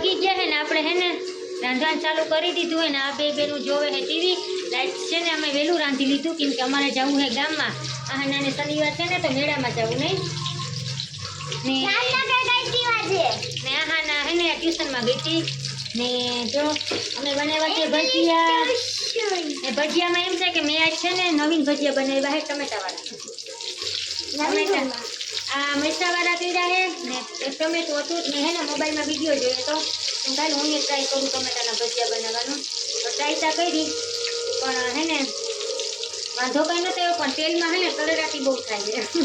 જાગી ગયા હે ને આપણે હે ને રાંધવાનું ચાલુ કરી દીધું હોય ને આ બે બેનું જોવે હે ટીવી લાઈટ છે ને અમે વહેલું રાંધી લીધું કેમ કે અમારે જવું હે ગામમાં આ નાની શનિવાર છે ને તો મેળામાં જવું નહીં ને આ ના હે ને ટ્યુશનમાં ગઈ હતી ને જો અમે બનાવ્યા છે ભજીયા એ ભજીયામાં એમ છે કે મેં આજ છે ને નવીન ભજીયા બનાવ્યા હે ટમેટાવાળા આ મરચાવાળા કર્યા હે ને ટમેટું હતું જ મેં હે ને મોબાઈલમાં વિડીયો જોયો તો કાલે હું ટ્રાય કરું ટમેટાના ભજીયા બનાવવાનું તો ટ્રાય કરી પણ હે ને વાંધો કંઈ નતો એવો પણ તેલમાં હે ને તરેરાટી બહુ થાય છે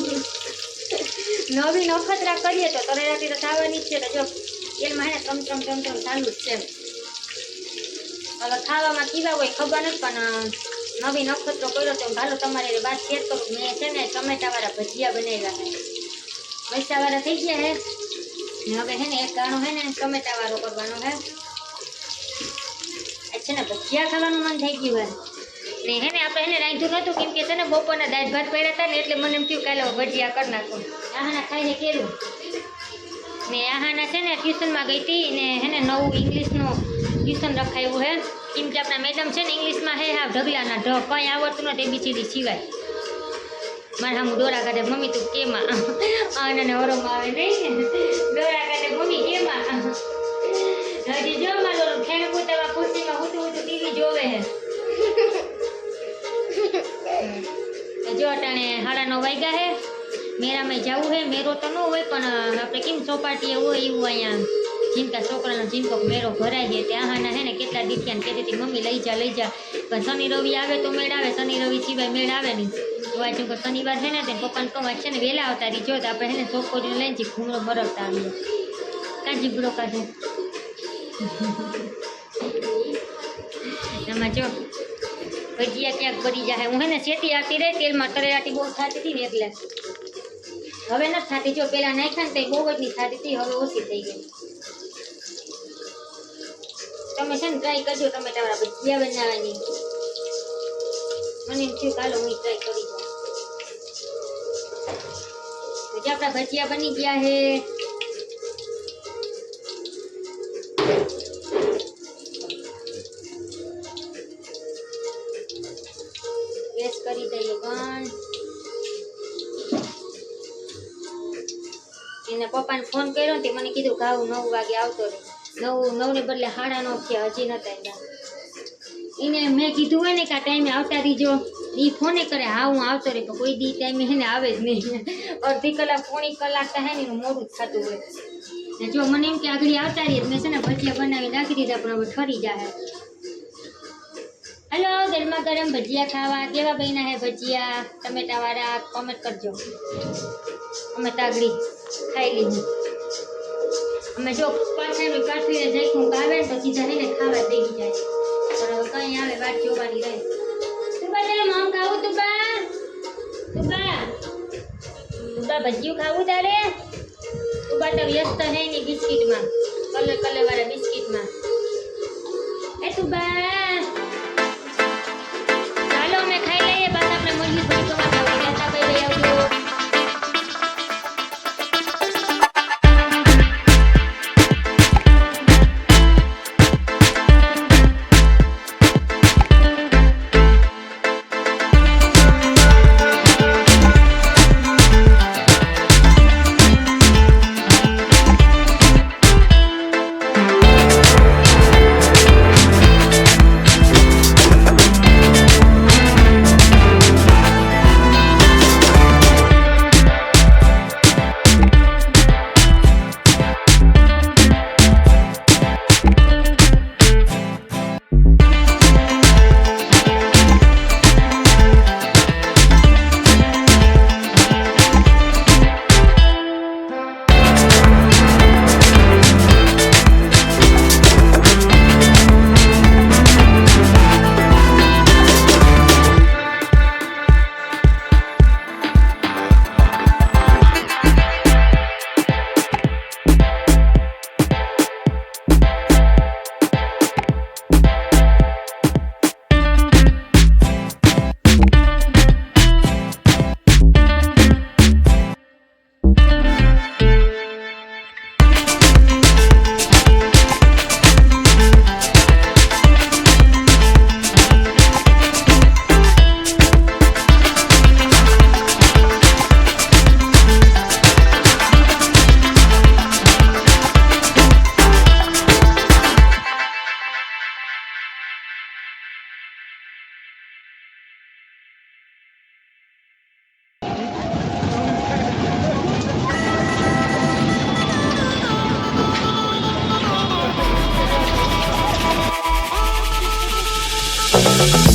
નવી નખતરા કરીએ તો તરેરાટી તો થવાની જ છે તો જો તેલમાં હે ને ત્રમ ચાલુ જ છે હવે ખાવામાં કેવા હોય ખબર નથી પણ નવી નખતરો કર્યો તો હાલો તમારે વાત શેર કરું મેં છે ને ટમેટાવાળા ભજીયા બનાવ્યા હે મરચાવાળા થઈ ગયા હે ને હવે હે ને એક ગાણો હે ને ટમેટાવાળો કરવાનો હે છે ને ભજીયા ખાવાનું મન થઈ ગયું હે ને હે ને આપણે એને રાંધ્યું નહોતું કેમ કે છે ને બપોરના દાળ ભાત પડ્યા હતા ને એટલે મને એમ થયું કાલે ભજીયા કરી નાખું આહાના ખાઈને કેવું ને આહાના છે ને ટ્યુશનમાં ગઈ હતી ને હે ને નવું ઇંગ્લિશનું ટ્યુશન રખાયું હે કેમ કે આપણા મેડમ છે ને ઇંગ્લિશમાં હે હા ઢગલાના ઢ કંઈ આવડતું નથી એબીસીડી સિવાય મારે આમ દોરા કાઢે મમ્મી તું કેમાં અને ઓરોમાં આવે નહીં દોરા કાઢે મમ્મી કેમાં હજી જો મારો ખેણ પોતામાં ખુરશીમાં હું ટીવી જોવે હે જો અટાણે 9:30 વાગ્યા હે મેરામાં જવું હે મેરો તો ન હોય પણ આપણે કેમ ચોપાટીએ હોય એવું અહીંયા જીનકા છોકરાનો જીનકો મેરો ભરાય છે ત્યાં હાના હે ને કેટલા દીઠિયાને કહેતી હતી મમ્મી લઈ જા પણ શનિ રવિ આવે તો મેળ આવે શનિ રવિ સિવાય મેળ આવે નહીં તો આ જો શનિવાર છે ને તે પપ્પાને કહું છે ને વહેલા આવતા રહી જો તો આપણે હે ને છોકરીને લઈને જઈ ઘૂમરો બરવતા આવીએ કાજી બુડો કાઢે એમાં જો ભજીયા ક્યાંક બની જાય હું હે ને શેતી આવતી રહે તેલમાં તરેરાટી બહુ થતી હતી ને એટલે હવે નથી થતી જો પેલા નાખ્યા ને તો બહુ જ નહીં થતી હતી હવે ઓછી થઈ ગઈ તમે છે ને ટ્રાય કરજો ટમેટાવાળા ભજીયા બનાવવાની મને એમ થયું કાલો હું ટ્રાય કરી જાઉં તો આપણા ભજીયા બની ગયા હે ગેસ કરી દઈએ બંધ એને પપ્પાને ફોન કર્યો ને મને કીધું કે આવું 9 વાગે આવતો રહે 9 ને બદલે 9:30 થયા હજી નતા આવ્યા એને મેં કીધું હોય ને કે આ ટાઈમે આવતા રહીજો એ ફોને કરે હા હું આવતો રહે પણ કોઈ દી ટાઈમે હે ને આવે જ નહીં અડધી કલાક પોણી કલાક તો હે ને એનું મોડું જ થતું હોય ને જો મને એમ કે આગળ આવતા રહીએ મેં છે ને ભજીયા બનાવી નાખી દીધા પણ હવે ઠરી જાય હેલો ગરમા ગરમ ભજીયા ખાવા કેવા બન્યા હે ભજીયા ટમેટાવાળા કોમેન્ટ કરજો અમે તાગડી ખાઈ લીધી અમે જો પાછળ કાઠીને જઈખું આવે ને તો સીધા રહીને ખાવા દઈ જાય પણ હવે કંઈ આવે વાત જોવાની રહે તું બા મમ ખાવું તું બા ભજીયું ખાવું તારે તું બા તો વ્યસ્ત હે ની બિસ્કીટમાં કલર વાળા બિસ્કીટમાં એ તું બા ચાલો અમે ખાઈ લઈએ બસ આપણે મળીએ ભાઈ તમારા ભાઈ આવજો બાય.